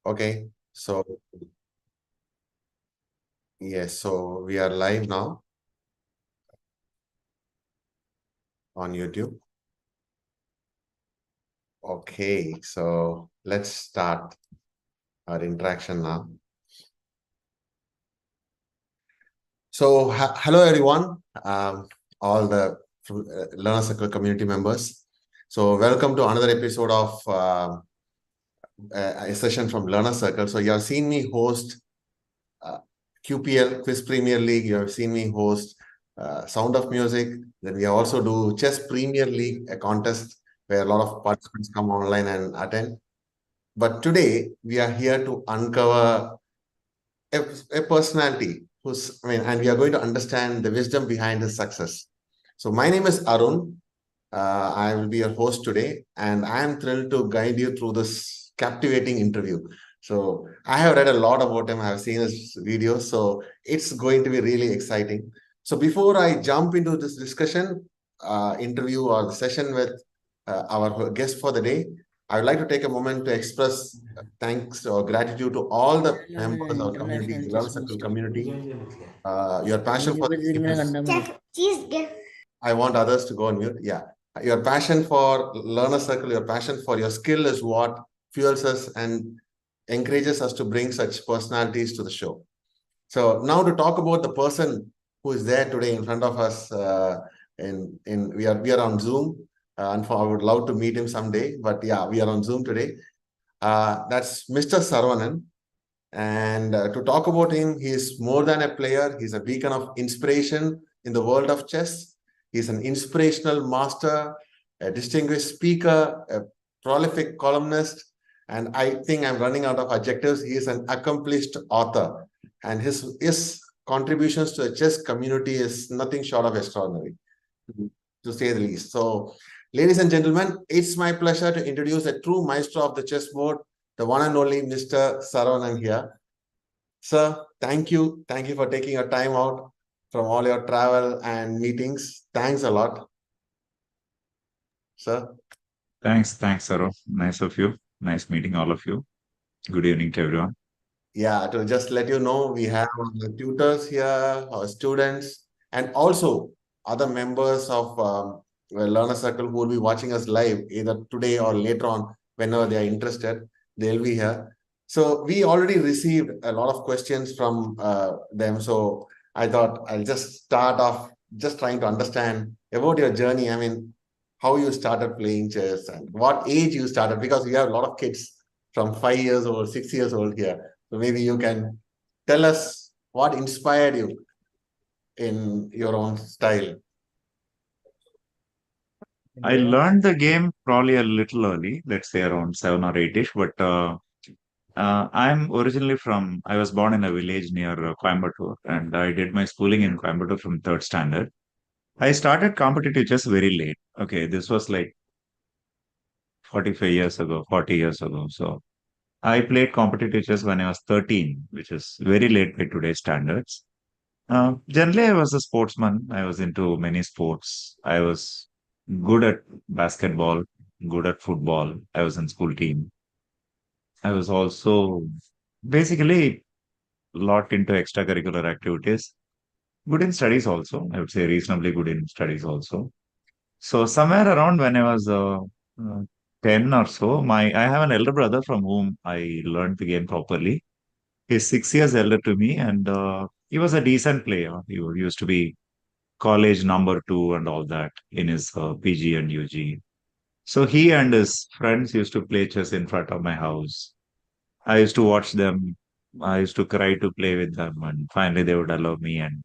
Okay, so yes, so we are live now on YouTube. Okay, so let's start our interaction now. So, hello everyone, all the Learner Circle community members. So, welcome to another episode of a session from Learner Circle. So, you have seen me host uh, QPL, Quiz Premier League. You have seen me host Sound of Music. Then we also do Chess Premier League, a contest where a lot of participants come online and attend. But today we are here to uncover a personality and we are going to understand the wisdom behind his success. So my name is Arun. I will be your host today, and I am thrilled to guide you through this captivating interview. So I have read a lot about him. I have seen his videos, so it's going to be really exciting. So before I jump into this discussion, interview or the session with our guest for the day, I would like to take a moment to express thanks or gratitude to all the members of our community, the Love Circle community. Your passion for the game is I want others to go on mute. Yeah. Your passion for learner circle, your passion for your skill is what fuels us and encourages us to bring such personalities to the show. So now to talk about the person who is there today in front of us, in we are on Zoom. And I would love to meet him someday, but yeah, we are on Zoom today. That's Mr. Saravanan. And to talk about him, he is more than a player. He's a beacon of inspiration in the world of chess. He's an inspirational master, a distinguished speaker, a prolific columnist, and I think I'm running out of adjectives. He is an accomplished author, and his contributions to the chess community is nothing short of extraordinary, to say the least. So, ladies and gentlemen, it's my pleasure to introduce a true maestro of the chessboard, the one and only Mr. Saravanan here. Sir, thank you. Thank you for taking your time out from all your travel and meetings. Thanks a lot, sir. Thanks, Sarah. Nice of you. Nice meeting all of you. Good evening to everyone. Yeah, to just let you know, we have the tutors here, our students, and also other members of the Learner Circle who will be watching us live either today or later on whenever they are interested. They'll be here. So we already received a lot of questions from them. So I thought I'll just start off just trying to understand about your journey. I mean, how you started playing chess and what age you started, because we have a lot of kids from 5 years old, 6 years old here. So maybe you can tell us what inspired you in your own style. I learned the game probably a little early, let's say around 7 or 8ish, but I'm originally I was born in a village near Coimbatore, and I did my schooling in Coimbatore from third standard. I started competitive chess very late. Okay, this was like 45 years ago, 40 years ago. So I played competitive chess when I was 13, which is very late by today's standards. Generally, I was a sportsman. I was into many sports. I was good at basketball, good at football. I was in school team. I was also basically lot into extracurricular activities. Good in studies also. I would say reasonably good in studies also. So somewhere around when I was 10 or so, I have an elder brother from whom I learned the game properly. He's 6 years elder to me, and he was a decent player. He used to be college number two and all that in his PG and UG. So he and his friends used to play chess in front of my house. I used to watch them. I used to cry to play with them, and finally they would allow me. And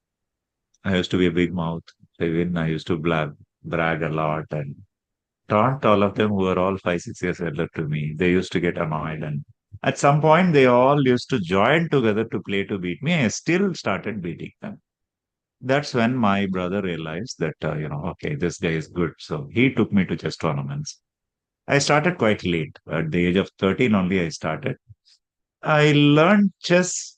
I used to be a big mouth. Even I used to brag a lot and taunt all of them who were all 5, 6 years older to me. They used to get annoyed, and at some point they all used to join together to play to beat me. I still started beating them. That's when my brother realized that, okay, this guy is good. So he took me to chess tournaments. I started quite late. At the age of 13 only, I started. I learned chess.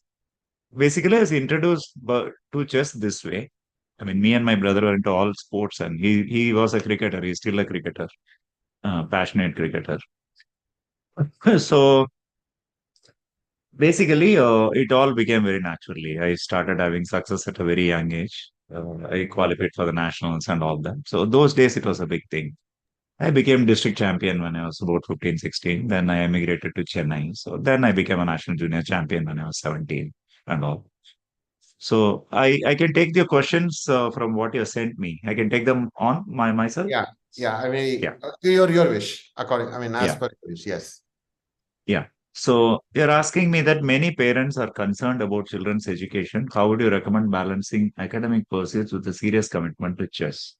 Basically, I was introduced to chess this way. I mean, me and my brother were into all sports, and he was a cricketer. He's still a cricketer, passionate cricketer. So Basically, it all became very naturally. I started having success at a very young age. I qualified for the nationals and all that. So those days, it was a big thing. I became district champion when I was about 15, 16. Then I emigrated to Chennai. So then I became a national junior champion when I was 17 and all. So I can take the questions from what you sent me. I can take them on myself. Yeah, yeah. I mean, Yeah, your wish. According, I mean, as yeah, per your wish. Yes. yeah. So you're asking me that many parents are concerned about children's education. How would you recommend balancing academic pursuits with a serious commitment to chess?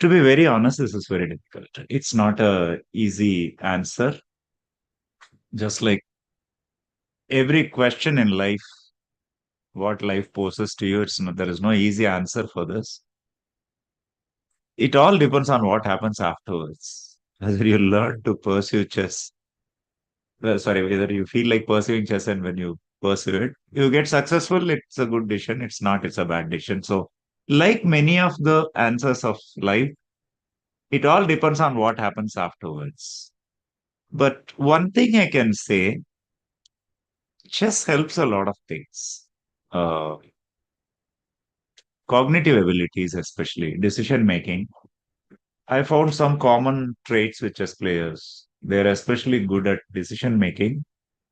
To be very honest, this is very difficult. It's not a easy answer. Just like every question in life, what life poses to you, there is no easy answer for this. It all depends on what happens afterwards. Whether you learn to pursue chess, sorry, whether you feel like pursuing chess and when you pursue it, you get successful, it's a good decision. It's not, it's a bad decision. So, like many of the answers of life, it all depends on what happens afterwards. But one thing I can say, chess helps a lot of things. Uh, Cognitive abilities, especially decision making. I found some common traits with chess players. They're especially good at decision making,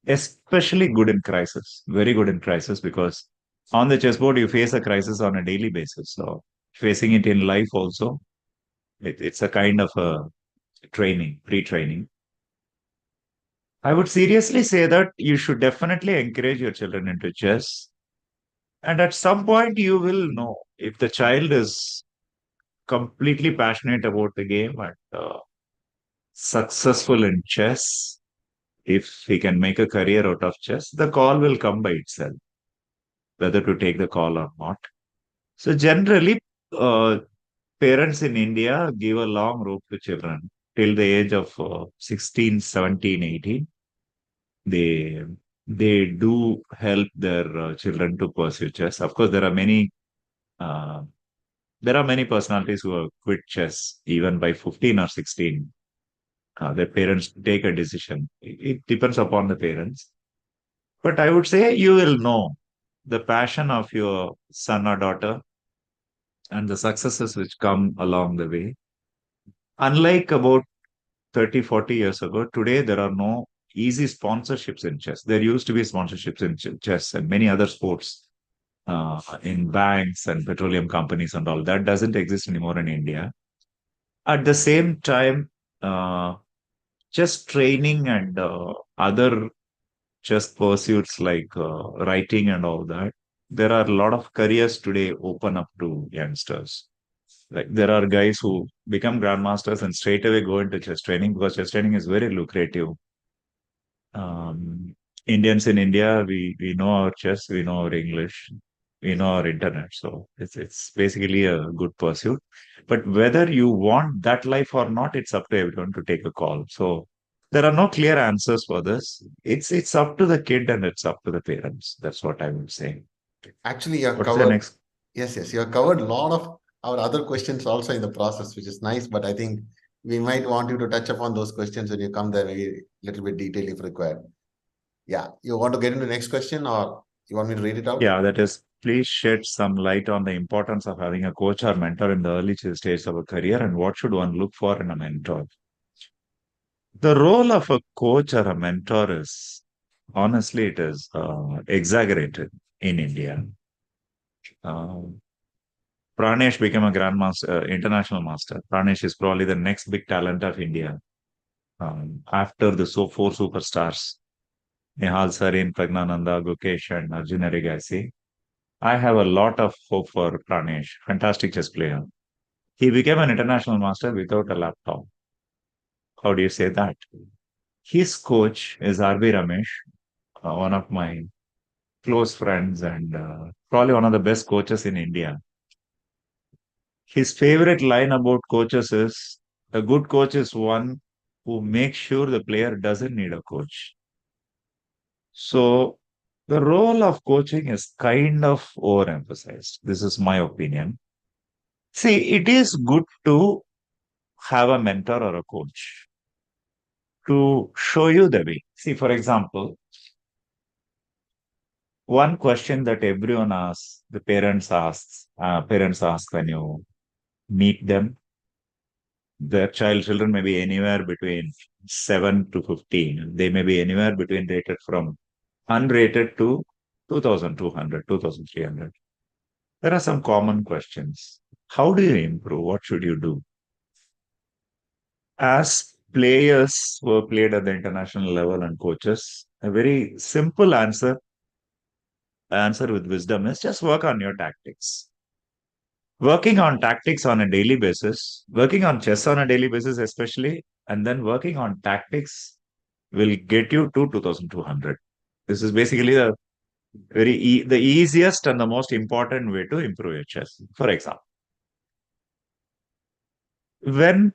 especially good in crisis, very good in crisis because on the chessboard you face a crisis on a daily basis. So facing it in life also, it's a kind of a training, pre-training. I would seriously say that you should definitely encourage your children into chess. And at some point, you will know if the child is completely passionate about the game and successful in chess, if he can make a career out of chess, the call will come by itself, whether to take the call or not. So generally, uh, parents in India give a long rope to children till the age of 16, 17, 18. They they do help their children to pursue chess. Of course, uh, there are many personalities who have quit chess even by 15 or 16. Their parents take a decision. It depends upon the parents. But I would say you will know the passion of your son or daughter and the successes which come along the way. Unlike about 30, 40 years ago, today there are no easy sponsorships in chess. There used to be sponsorships in chess and many other sports in banks and petroleum companies and all. That doesn't exist anymore in India. At the same time, uh, chess training and other chess pursuits like writing and all that, there are a lot of careers today open up to youngsters. Like there are guys who become grandmasters and straight away go into chess training because chess training is very lucrative. Um, Indians in India, we know our chess, we know our English, we know our internet. So it's basically a good pursuit. But whether you want that life or not, it's up to everyone to take a call. So there are no clear answers for this. It's up to the kid and it's up to the parents. That's what I would say. Actually, you have What's the covered. next? Yes, yes, you have covered a lot of our other questions also in the process, which is nice. But I think we might want you to touch upon those questions when you come there, maybe a little bit detail if required. Yeah, you want to get into the next question, or you want me to read it out? Yeah, that is, please shed some light on the importance of having a coach or mentor in the early stage of a career and what should one look for in a mentor. The role of a coach or a mentor is, honestly, it is exaggerated in India. Uh, Pranesh became a grandmaster, international master. Pranesh is probably the next big talent of India after the four superstars, Nihal Sarin, Pragnananda, Gukesh, and Arjun Erigasi. I have a lot of hope for Pranesh, fantastic chess player. He became an international master without a laptop. How do you say that? His coach is RB Ramesh, one of my close friends and probably one of the best coaches in India. His favorite line about coaches is a good coach is one who makes sure the player doesn't need a coach. So the role of coaching is kind of overemphasized. This is my opinion. See, it is good to have a mentor or a coach to show you the way. See, for example, One question that everyone asks, the parents ask when you meet them, their children may be anywhere between 7 to 15. They may be anywhere between rated from unrated to 2,200, 2,300. There are some common questions. How do you improve? What should you do? As players who have played at the international level and coaches, a very simple answer with wisdom is just work on your tactics. Working on tactics on a daily basis, working on chess on a daily basis, especially, and then working on tactics will get you to 2,200. This is basically the easiest and the most important way to improve your chess. For example, when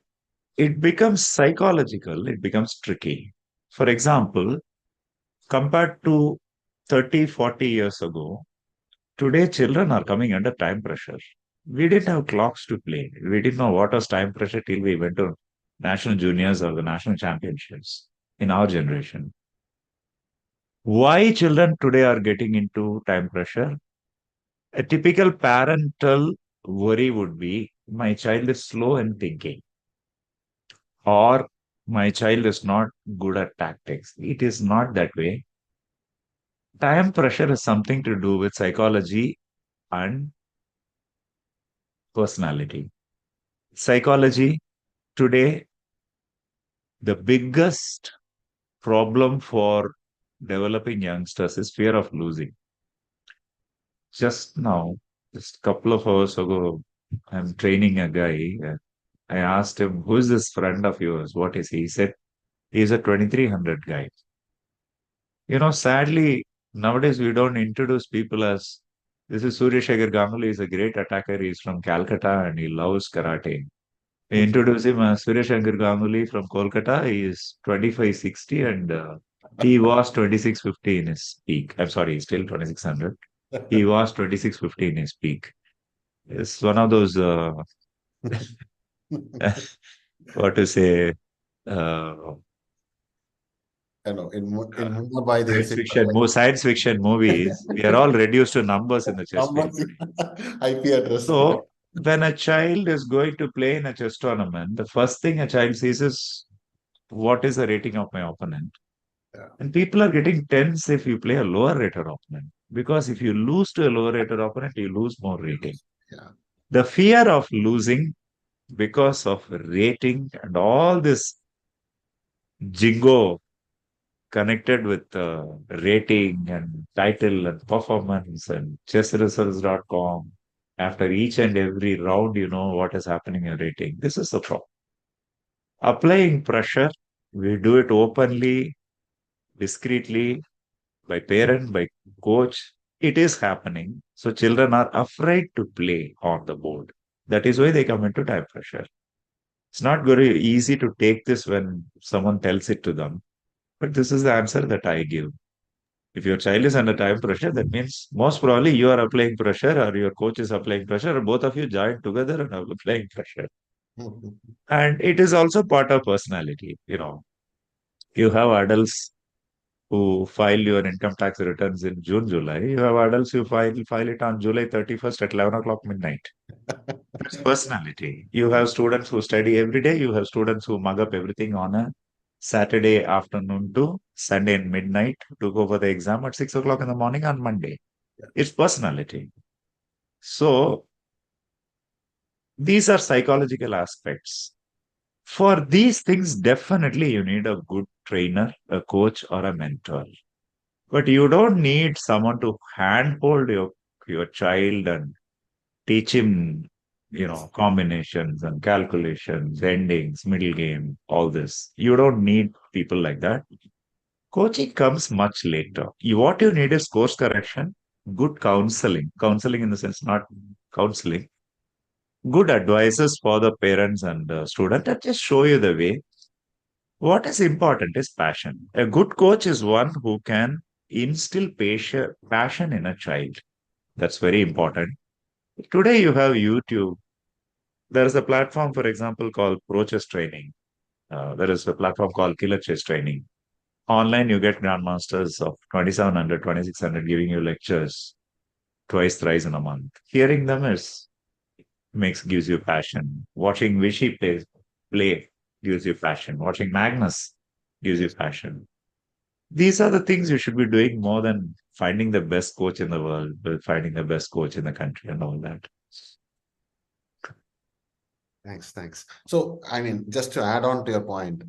it becomes psychological, it becomes tricky. For example, compared to 30, 40 years ago, today children are coming under time pressure. We didn't have clocks to play. We didn't know what was time pressure till we went to national juniors or the national championships in our generation. Why children today are getting into time pressure? A typical parental worry would be my child is slow in thinking, or my child is not good at tactics. It is not that way. Time pressure is something to do with psychology and personality. Psychology today, the biggest problem for developing youngsters is fear of losing. Just now, just a couple of hours ago, I'm training a guy. I asked him, who is this friend of yours? What is he? He said, he's a 2300 guy. Sadly, nowadays we don't introduce people as this is Surya Shekhar Ganguly. He's a great attacker. He's from Calcutta and he loves karate. We introduce him as Surya Shankar Ganguly from Kolkata. He is 2560 and he was 2650 in his peak. I'm sorry, he's still 2600. He was 2650 in his peak. It's one of those, what to say, uh, I know in Mumbai they'll say science fiction movies. We are all reduced to numbers in the chess field numbers, today. IP address. So when a child is going to play in a chess tournament, the first thing a child sees is what is the rating of my opponent? Yeah. And people are getting tense if you play a lower rated opponent. Because if you lose to a lower rated opponent, you lose more rating. Yeah. The fear of losing because of rating and all this jingo connected with rating and title and performance and chessresults.com. After each and every round, you know what is happening in rating. This is the problem. Applying pressure, we do it openly, discreetly, by parent, by coach. It is happening. So children are afraid to play on the board. That is why they come into time pressure. It's not very easy to take this when someone tells it to them, but this is the answer that I give. If your child is under time pressure, that means most probably you are applying pressure or your coach is applying pressure, or both of you join together and are applying pressure. And it is also part of personality. You have adults who file your income tax returns in June, July. You have adults who file it on July 31st at 11 o'clock midnight. That's personality. You have students who study every day. You have students who mug up everything on a Saturday afternoon to Sunday midnight to go for the exam at 6 o'clock in the morning on Monday. It's personality. So these are psychological aspects. For these things, definitely you need a good trainer, a coach, or a mentor. But you don't need someone to handhold your child and teach him, combinations and calculations, endings, middle game, all this. You don't need people like that. Coaching comes much later. What you need is course correction, good counseling, counseling in the sense not counseling, good advices for the parents and the student that just show you the way. What is important is passion. A good coach is one who can instill passion in a child. That's very important. Today you have YouTube. There is a platform, for example, called Pro Chess Training. There is a platform called Killer Chess Training. Online, you get grandmasters of 2,700, 2,600 giving you lectures twice, thrice in a month. Hearing them gives you passion. Watching play gives you passion. Watching Magnus gives you passion. These are the things you should be doing more than finding the best coach in the world, but finding the best coach in the country and all that. Thanks. So, I mean, just to add on to your point,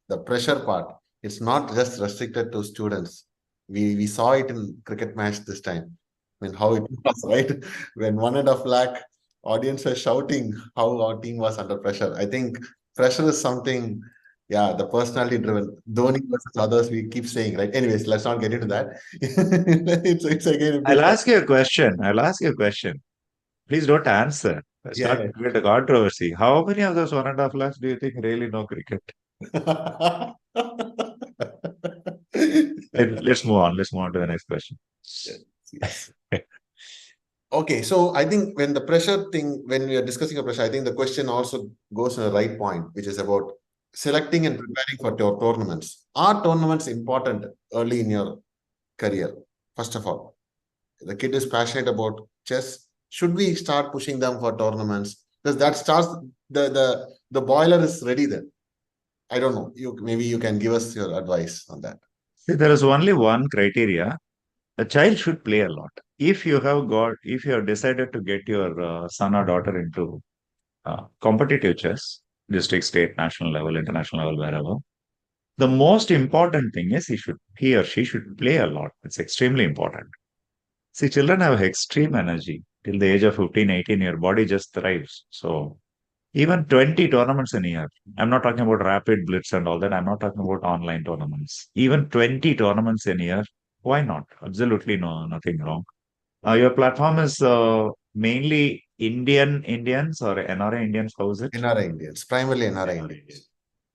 the pressure part, it's not just restricted to students. We saw it in cricket match this time. I mean, how it was, right? When 1.5 lakh audience were shouting how our team was under pressure. I think pressure is something, yeah, the personality driven. Dhoni versus others, we keep saying, right? Anyways, let's not get into that. It's again a big. I'll ask you a question. Please don't answer. Let's Yeah, not create a controversy. How many of those 1.5 lakhs do you think really know cricket? yeah. Let's move on. Let's move on to the next question. Yes. Okay, so I think when the pressure thing, when we are discussing a pressure, I think the question also goes to the right point, which is about selecting and preparing for your tournaments. Are tournaments important early in your career? First of all, the kid is passionate about chess. Should we start pushing them for tournaments? Because that starts the boiler is ready then. I don't know. Maybe you can give us your advice on that. See, there is only one criteria. A child should play a lot. If you have decided to get your son or daughter into competitive chess, district, state, national level, international level, wherever, the most important thing is he or she should play a lot. It's extremely important. See, children have extreme energy. Till the age of 15, 18, your body just thrives. So even 20 tournaments in a year. I'm not talking about rapid blitz and all that. I'm not talking about online tournaments. Even 20 tournaments in a year. Why not? Absolutely nothing wrong. Your platform is mainly Indians or NRI Indians. How is it? NRI Indians, primarily NRI Indians.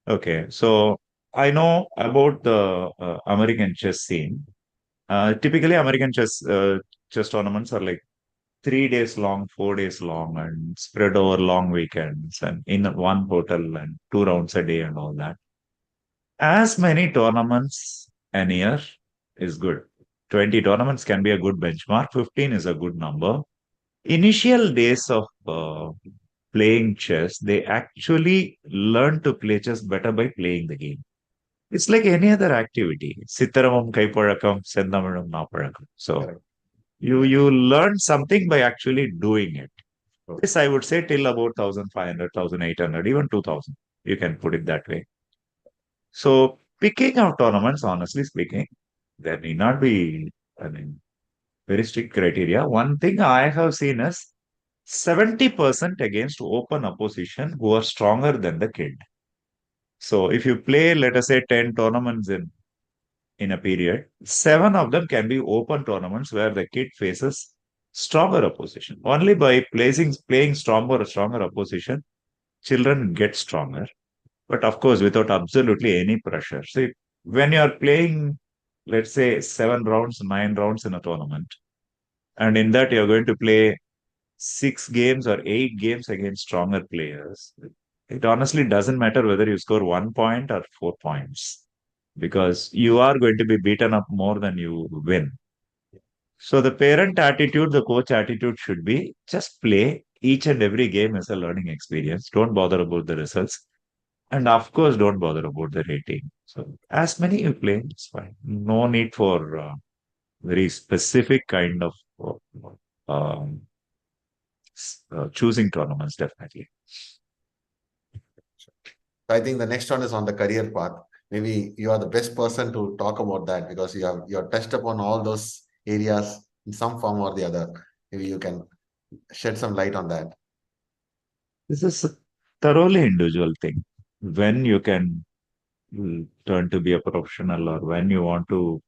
Okay, so I know about the American chess scene. Typically, American chess tournaments are like 3 days long, 4 days long, and spread over long weekends and in one hotel and 2 rounds a day and all that. As many tournaments an year is good. 20 tournaments can be a good benchmark. 15 is a good number. Initial days of playing chess, they actually learn to play chess better by playing the game. It's like any other activity. Sitharamam kaipazhakam, sendamilam naapazhakam. So Correct. you learn something by actually doing it. Okay. This I would say till about 1,500, 1,800, even 2,000. You can put it that way. So picking out tournaments, honestly speaking, there may not be, I mean, very strict criteria. One thing I have seen is 70% against open opposition who are stronger than the kid. So if you play, let us say, 10 tournaments in a period, 7 of them can be open tournaments where the kid faces stronger opposition. Only by playing stronger opposition, children get stronger. But of course, without absolutely any pressure. See, when you are playing, let's say, 7 rounds, 9 rounds in a tournament, and in that you're going to play 6 games or 8 games against stronger players, it honestly doesn't matter whether you score 1 point or 4 points because you are going to be beaten up more than you win. So the parent attitude, the coach attitude should be just play. Each and every game is a learning experience. Don't bother about the results. And of course, don't bother about the rating. So as many you play, it's fine. No need for very specific kind of um, choosing tournaments, definitely. I think the next one is on the career path. Maybe you are the best person to talk about that because you have touched upon all those areas in some form or the other. Maybe you can shed some light on that. This is a thoroughly individual thing. When you can turn to be a professional or when you want to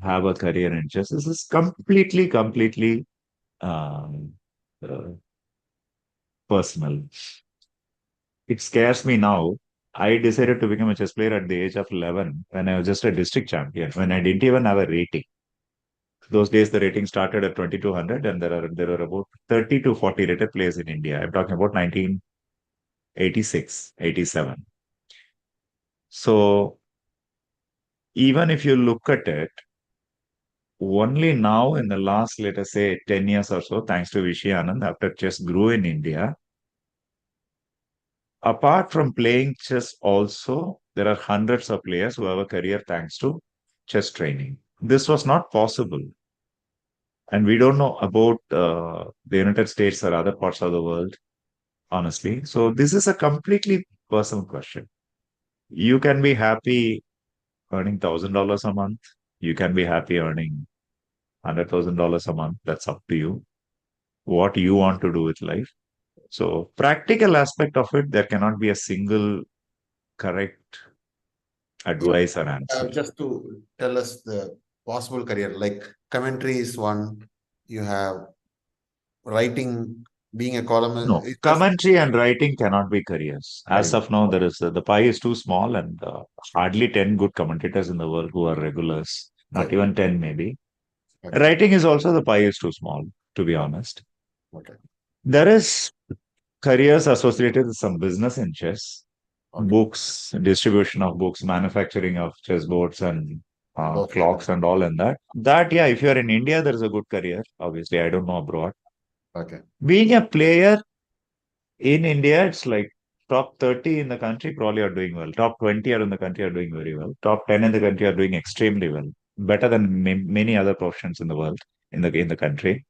have a career in chess, this is completely um, uh, personal. It scares me now. I decided to become a chess player at the age of 11 when I was just a district champion, when I didn't even have a rating. Those days, the rating started at 2,200, and there are about 30 to 40 rated players in India. I'm talking about 1986, 87. So even if you look at it, only now in the last, let us say, 10 years or so, thanks to Vishy Anand, after chess grew in India, apart from playing chess also, there are hundreds of players who have a career thanks to chess training. This was not possible. And we don't know about the United States or other parts of the world, honestly. So this is a completely personal question. You can be happy earning $1,000 a month. You can be happy earning $100,000 a month. That's up to you. What you want to do with life. So practical aspect of it, there cannot be a single correct Yeah. advice or answer. Just to tell us the possible career, like commentary is one. You have writing, being a columnist. No, It's just commentary and writing cannot be careers. As career. of now, there is the pie is too small, and hardly 10 good commentators in the world who are regulars. Not Okay. even 10, maybe. Okay. Writing is also the pie is too small, to be honest. Okay. There is careers associated with some business in chess, Okay. books, distribution of books, manufacturing of chessboards and Okay. clocks and all in that. That, yeah, if you're in India, there is a good career. Obviously, I don't know abroad. Okay. Being a player in India, it's like top 30 in the country probably are doing well. Top 20 are in the country are doing very well. Top 10 in the country are doing extremely well. Better than many other professions in the world, in the country.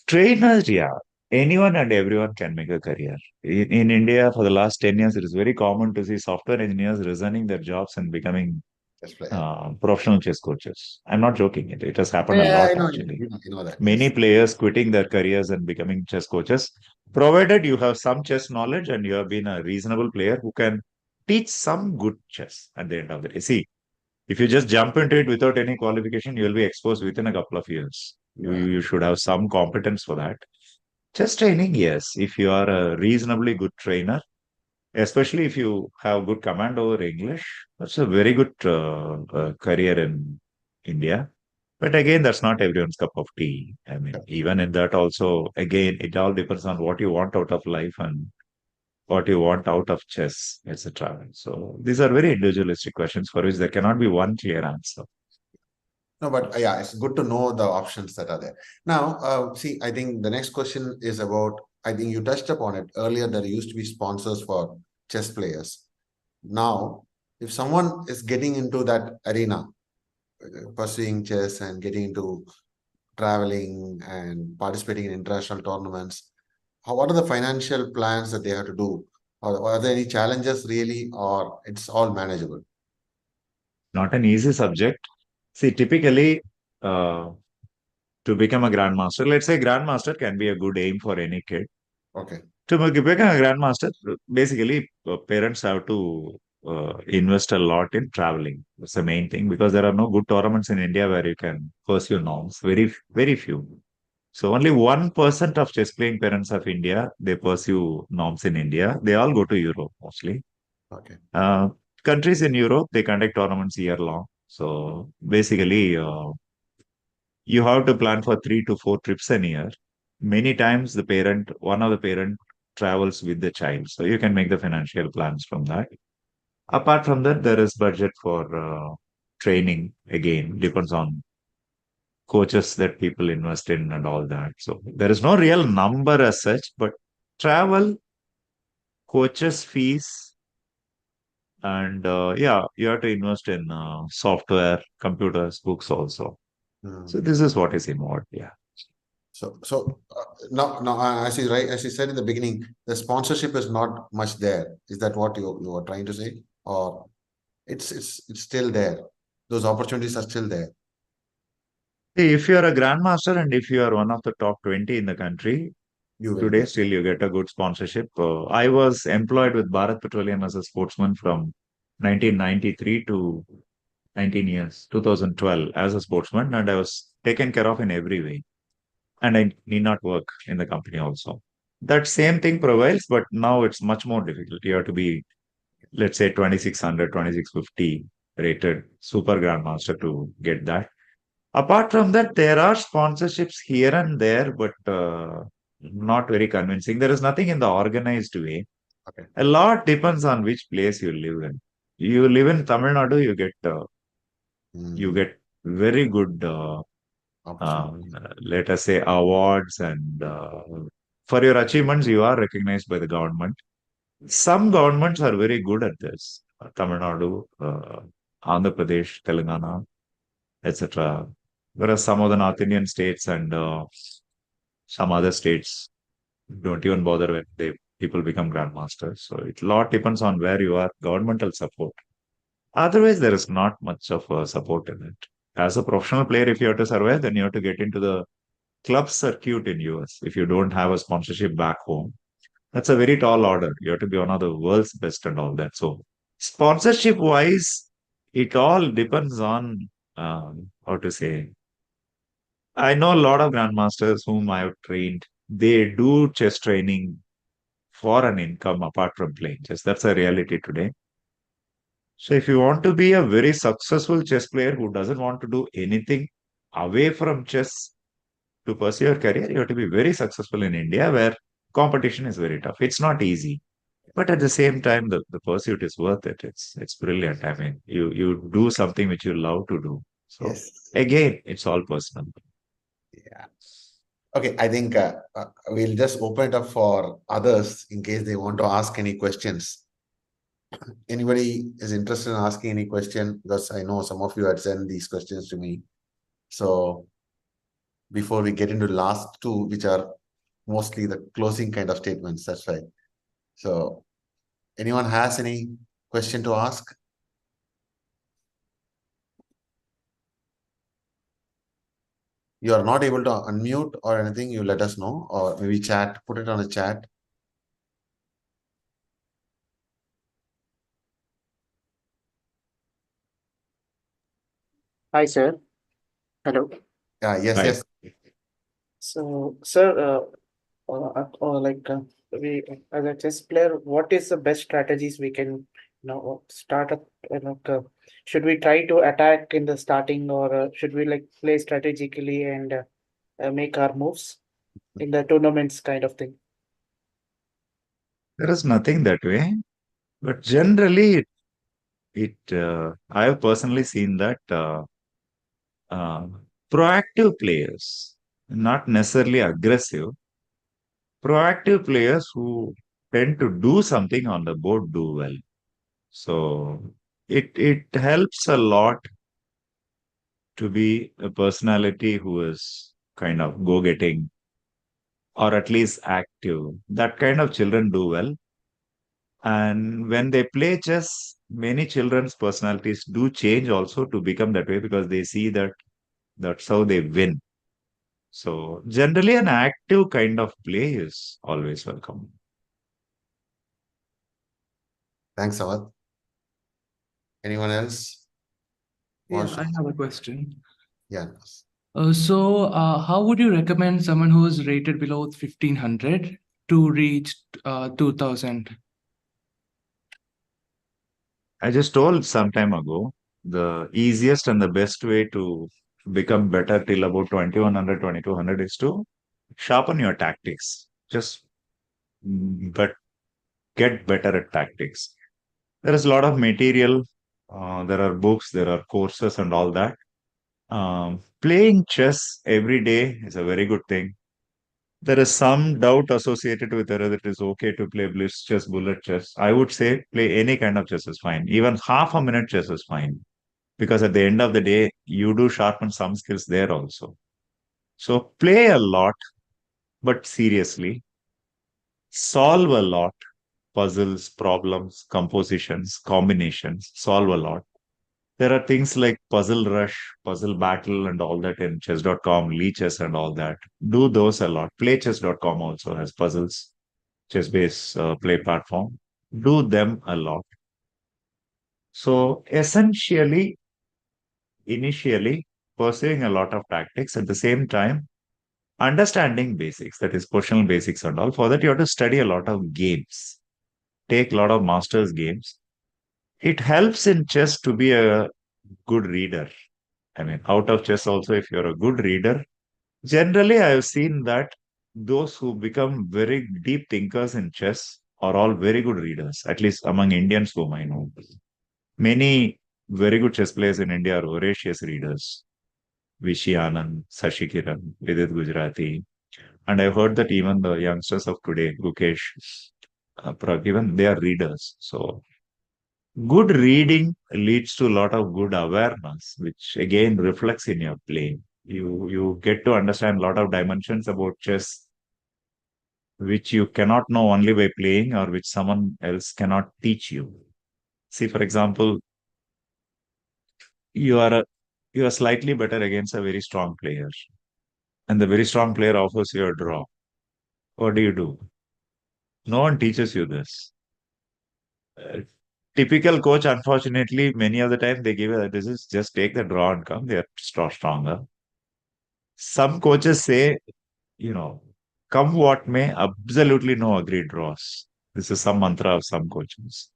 Trainers, yeah. Anyone and everyone can make a career. In India, for the last 10 years, it is very common to see software engineers resigning their jobs and becoming Just play. professional chess coaches. I'm not joking. It has happened a Yeah, lot, I know. actually. You know that. Many Yes. players quitting their careers and becoming chess coaches, provided you have some chess knowledge and you have been a reasonable player who can teach some good chess at the end of the day. See, if you just jump into it without any qualification, you will be exposed within a couple of years. Yeah. You should have some competence for that. Chess training, yes. If you are a reasonably good trainer, especially if you have good command over English, that's a very good career in India. But again, that's not everyone's cup of tea. I mean, even in that also, again, it all depends on what you want out of life and what you want out of chess, etc. So these are very individualistic questions for which there cannot be one clear answer. No, but yeah, it's good to know the options that are there. Now, see, I think the next question is about, I think you touched upon it earlier. There used to be sponsors for chess players. Now, if someone is getting into that arena, pursuing chess and getting into traveling and participating in international tournaments, what are the financial plans that they have to do? Or are there any challenges really, or it's all manageable? Not an easy subject. See, typically, uh, to become a grandmaster, let's say grandmaster can be a good aim for any kid. Okay. To become a grandmaster, basically, parents have to invest a lot in traveling. That's the main thing because there are no good tournaments in India where you can pursue norms. Very, very few. So only 1% of chess playing parents of India, they pursue norms in India. They all go to Europe mostly. Okay. Uh, Countries in Europe, they conduct tournaments year long. So basically, you have to plan for 3 to 4 trips a year. Many times one of the parent travels with the child. So you can make the financial plans from that. Apart from that, there is budget for training. Again, depends on coaches that people invest in and all that. So there is no real number as such, but travel, coaches fees, and yeah, you have to invest in software, computers, books also. So Hmm. this is what is involved. Yeah. Now, as you said in the beginning, the sponsorship is not much there. Is that what you were trying to say, or it's still there? Those opportunities are still there. See, if you are a grandmaster and if you are one of the top 20 in the country, You will today get. still you get a good sponsorship. I was employed with Bharat Petroleum as a sportsman from 1993 to 19 years, 2012 as a sportsman, and I was taken care of in every way. And I need not work in the company also. That same thing prevails, but now it's much more difficult. You have to be, let's say, 2600, 2650 rated super grandmaster to get that. Apart from that, there are sponsorships here and there, but not very convincing. There is nothing in the organized way. Okay. A lot depends on which place you live in. you live in Tamil Nadu, you Mm, get very good, opportunity. let us say, awards, and for your achievements, you are recognized by the government. Some governments are very good at this. Tamil Nadu, Andhra Pradesh, Telangana, etc. Whereas some of the North Indian states and some other states don't even bother when people become grandmasters. So it lot depends on where you are, governmental support. Otherwise, there is not much of a support in it. As a professional player, if you have to survive, then you have to get into the club circuit in US. If you don't have a sponsorship back home, that's a very tall order. You have to be one of the world's best and all that. So sponsorship wise, it all depends on how to say. I know a lot of grandmasters whom I have trained. They do chess training for an income apart from playing chess. That's a reality today. So if you want to be a very successful chess player who doesn't want to do anything away from chess to pursue your career, you have to be very successful in India where competition is very tough. It's not easy. But at the same time, the pursuit is worth it. It's brilliant. I mean, you do something which you love to do. So Yes. again, it's all personal. Yeah. Okay, I think we'll just open it up for others in case they want to ask any questions. Anybody is interested in asking any question? Because I know some of you had sent these questions to me. So before we get into the last two, which are mostly the closing kind of statements, that's right. So anyone has any question to ask? You are not able to unmute or anything, you let us know, or maybe chat, put it on the chat. Hi, sir. Hello. Yes, Right. yes. So, sir, like we as a chess player, what is the best strategies we can, start up? Should we try to attack in the starting, or should we like play strategically and make our moves in the tournaments, kind of thing? There is nothing that way. But generally, I have personally seen that uh, proactive players, not necessarily aggressive, proactive players who tend to do something on the board do well. So it helps a lot to be a personality who is kind of go-getting or at least active. That kind of children do well. And when they play chess, many children's personalities do change also to become that way because they see that that's how they win. So generally, an active kind of play is always welcome. Thanks, Awad. Anyone else Yeah, wants to? I have a question. Yeah. How would you recommend someone who is rated below 1500 to reach 2000? I just told some time ago the easiest and the best way to become better till about 2100, 2200 is to sharpen your tactics. Just but get better at tactics. There is a lot of material. There are books, there are courses, and all that. Playing chess every day is a very good thing. There is some doubt associated with whether it is okay to play blitz chess, bullet chess. I would say play any kind of chess is fine. Even half a minute chess is fine. Because at the end of the day, you do sharpen some skills there also. So play a lot, but seriously. Solve a lot. Puzzles, problems, compositions, combinations. Solve a lot. There are things like Puzzle Rush, Puzzle Battle, and all that in chess.com, Chess and all that. Do those a lot. Playchess.com also has puzzles, chess based play platform. Do them a lot. So essentially, initially, pursuing a lot of tactics at the same time, understanding basics, that is questionable basics and all. For that, you have to study a lot of games, take a lot of masters games. It helps in chess to be a good reader. I mean, out of chess also, if you're a good reader, generally I have seen that those who become very deep thinkers in chess are all very good readers, at least among Indians whom I know. Many very good chess players in India are voracious readers. Vishy Anand, Sashi Kiran, Vidit Gujarati. And I've heard that even the youngsters of today, Gukesh, even they are readers. So good reading leads to a lot of good awareness, which again reflects in your play. You get to understand a lot of dimensions about chess, which you cannot know only by playing or which someone else cannot teach you. See, for example, you are a, you are slightly better against a very strong player, and the very strong player offers you a draw. What do? No one teaches you this. Uh, Typical coach, unfortunately, many of the time they give a this is just take the draw and come. They are stronger. Some coaches say, come what may, absolutely no agreed draws. This is some mantra of some coaches.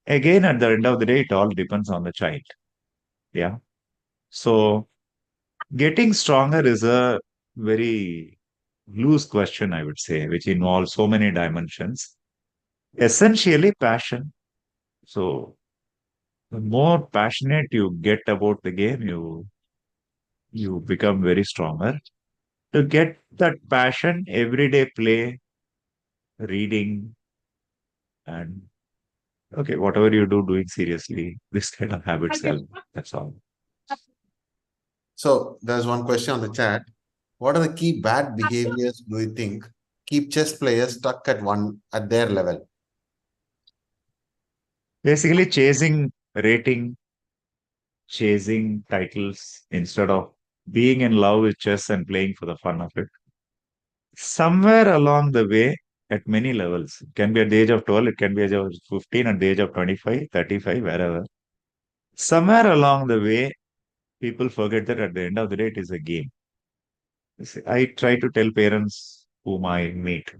Again, at the end of the day, it all depends on the child. Yeah. So getting stronger is a very loose question, I would say, which involves so many dimensions. Essentially, passion. So the more passionate you get about the game, you become very stronger. To get that passion, everyday play, reading, and okay, whatever you do, doing seriously, this kind of habits help. That's all. So there's one question on the chat. What are the key bad behaviors do you think keep chess players stuck at their level? Basically, chasing rating, chasing titles instead of being in love with chess and playing for the fun of it. Somewhere along the way, at many levels, it can be at the age of 12, it can be at the age of 15, at the age of 25, 35, wherever. Somewhere along the way, people forget that at the end of the day, it is a game. I try to tell parents whom I meet.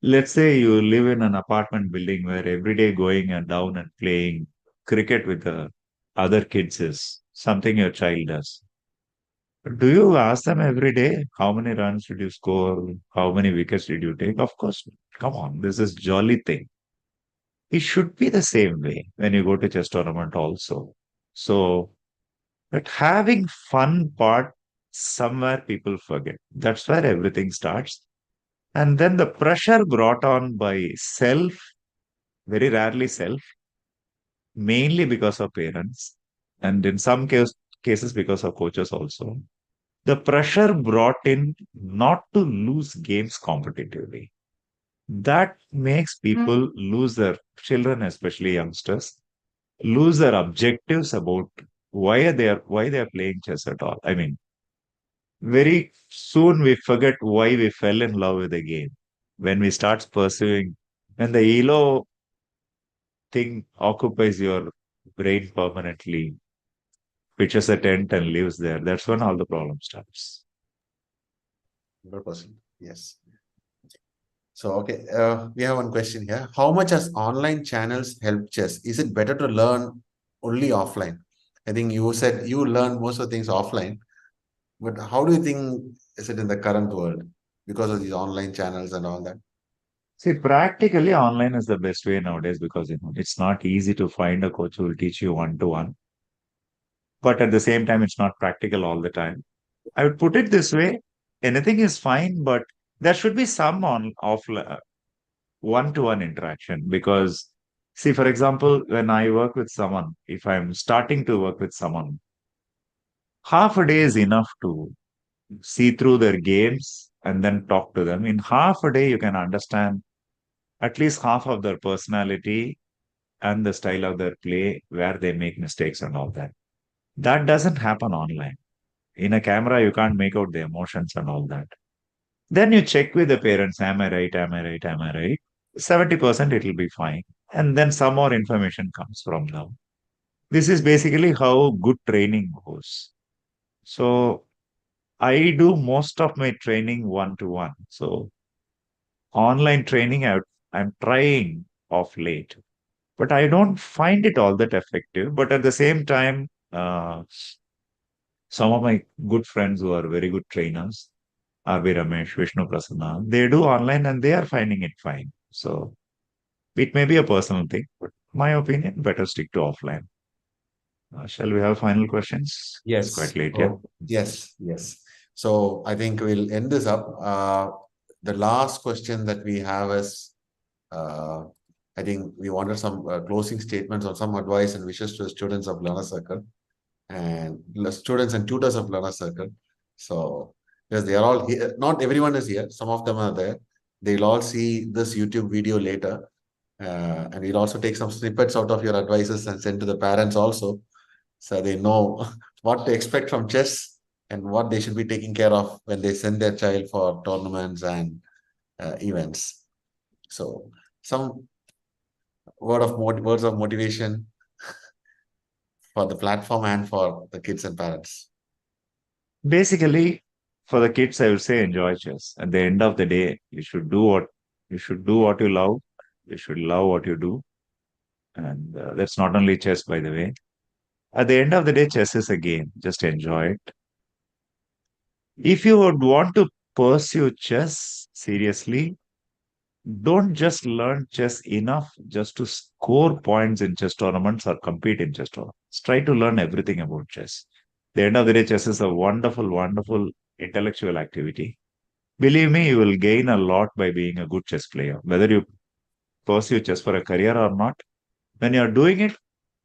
Let's say you live in an apartment building where every day going and down and playing cricket with the other kids is something your child does. Do you ask them every day how many runs did you score? How many wickets did you take? Of course, come on, this is jolly thing. It should be the same way when you go to chess tournament also. So, but having fun part somewhere people forget. That's where everything starts. And then the pressure brought on by self, very rarely self, mainly because of parents, and in some cases because of coaches also. The pressure brought in not to lose games competitively. That makes people lose their children, especially youngsters, lose their objectives about why they are playing chess at all. I mean, very soon we forget why we fell in love with the game. When we start pursuing, when the elo thing occupies your brain permanently, pitches a tent and lives there, that's when all the problem starts. 100%. Yes. So, okay, we have one question here. How much has online channels helped chess? Is it better to learn only offline? I think you said you learn most of the things offline, but how do you think is it in the current world because of these online channels and all that? See, practically online is the best way nowadays because it's not easy to find a coach who will teach you one to one. But at the same time, it's not practical all the time. I would put it this way: anything is fine, but there should be some on offline one to one interaction. Because, see, for example, when I work with someone, if I'm starting to work with someone, half a day is enough to see through their games and then talk to them. In half a day, you can understand at least half of their personality and the style of their play, where they make mistakes and all that. That doesn't happen online. In a camera, you can't make out the emotions and all that. Then you check with the parents, am I right? Am I right? Am I right? 70% it will be fine. And then some more information comes from them. This is basically how good training goes. So I do most of my training one to one. So online training, I'm trying of late, but I don't find it all that effective. But at the same time, some of my good friends who are very good trainers, R.B. Ramesh, Vishnu Prasanna, they do online and they are finding it fine. So It may be a personal thing, but my opinion, better stick to offline. Shall we have final questions? It's quite late here. Yes. So I think we'll end this up. The last question that we have is, I think we wanted some closing statements or some advice and wishes to the students of Learner Circle and the students and tutors of Learner Circle. So, because they are all here, not everyone is here, some of them are there. They'll all see this YouTube video later. And we'll also take some snippets out of your advices and send to the parents also, so they know what to expect from chess and what they should be taking care of when they send their child for tournaments and events. So some words of motivation for the platform and for the kids and parents. Basically, for the kids, I would say enjoy chess. At the end of the day, you should do what you love. You should love what you do. And that's not only chess, by the way. At the end of the day, chess is a game. Just enjoy it. If you would want to pursue chess seriously, don't just learn chess enough just to score points in chess tournaments or compete in chess tournaments. Try to learn everything about chess. At the end of the day, chess is a wonderful, wonderful intellectual activity. Believe me, you will gain a lot by being a good chess player, whether you pursue chess for a career or not. When you're doing it,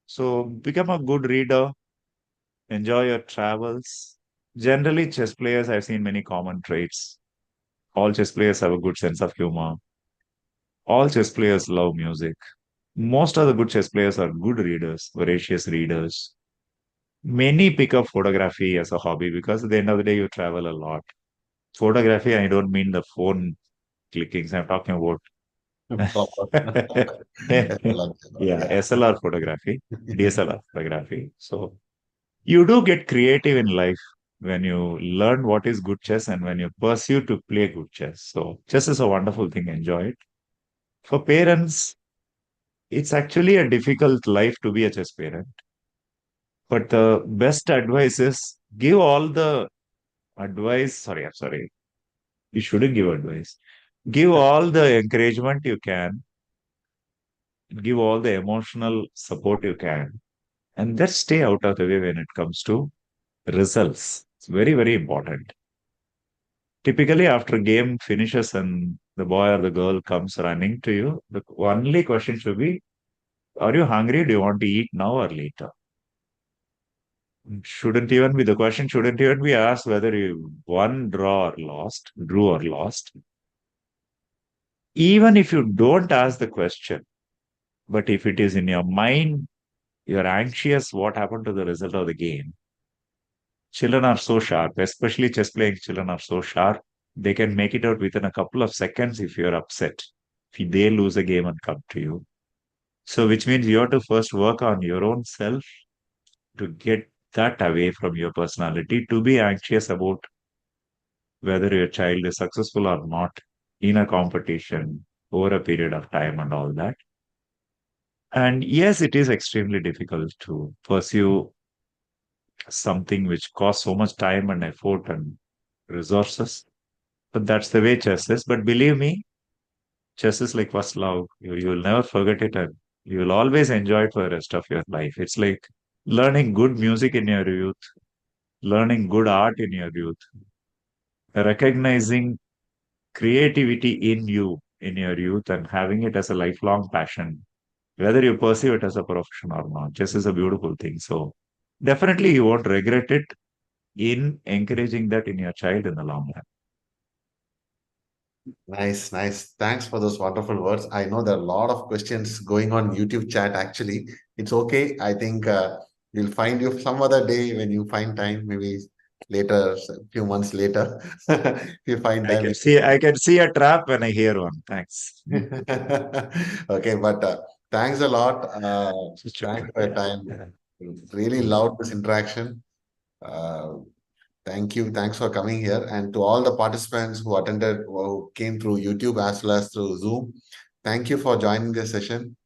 so become a good reader, enjoy your travels. Generally, chess players, I've seen many common traits. All chess players have a good sense of humor. All chess players love music. Most of the good chess players are good readers, voracious readers. Many pick up photography as a hobby because at the end of the day, you travel a lot. Photography, I don't mean the phone clickings. I'm talking about yeah, SLR photography, DSLR photography. So you do get creative in life when you learn what is good chess and when you pursue to play good chess. So chess is a wonderful thing. Enjoy it. For parents, it's actually a difficult life to be a chess parent. But the best advice is give all the advice. Sorry, I'm sorry. You shouldn't give advice. Give all the encouragement you can, give all the emotional support you can, and just stay out of the way when it comes to results. It's very, very important. Typically, after game finishes and the boy or the girl comes running to you, the only question should be, are you hungry? Do you want to eat now or later? The question shouldn't even be asked whether you won, drew or lost. Even if you don't ask the question, but if it is in your mind, you're anxious what happened to the result of the game. Children are so sharp, especially chess playing children are so sharp. They can make it out within a couple of seconds if you're upset. If they lose a game and come to you. So, which means you have to first work on your own self to get that away from your personality, to be anxious about whether your child is successful or not in a competition over a period of time and all that. And yes, it is extremely difficult to pursue something which costs so much time and effort and resources. But that's the way chess is. But believe me, chess is like first love. You will never forget it and you will always enjoy it for the rest of your life. It's like learning good music in your youth, learning good art in your youth, recognizing creativity in you in your youth and having it as a lifelong passion, whether you pursue it as a profession or not. Chess is a beautiful thing. So definitely you won't regret it in encouraging that in your child in the long run. Nice. Thanks for those wonderful words. I know there are a lot of questions going on YouTube chat actually. It's okay. I think we'll find you some other day when you find time, maybe later, a few months later. If you find time. I can see a trap when I hear one. Thanks. Okay, but thanks a lot. Thanks for your time. Really loved this interaction. Uh, Thank you. Thanks for coming here. And to all the participants who attended, who came through YouTube as well as through Zoom, thank you for joining this session.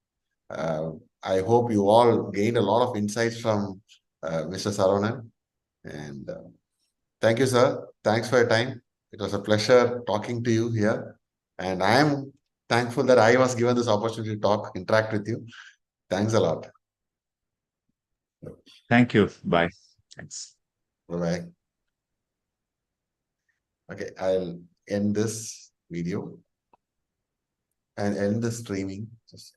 I hope you all gained a lot of insights from Mr. Saravanan. And thank you, sir. Thanks for your time. It was a pleasure talking to you here. And I am thankful that I was given this opportunity to talk, interact with you. Thanks a lot. Thank you. Bye. Thanks. Bye-bye. Okay, I'll end this video and end the streaming. Just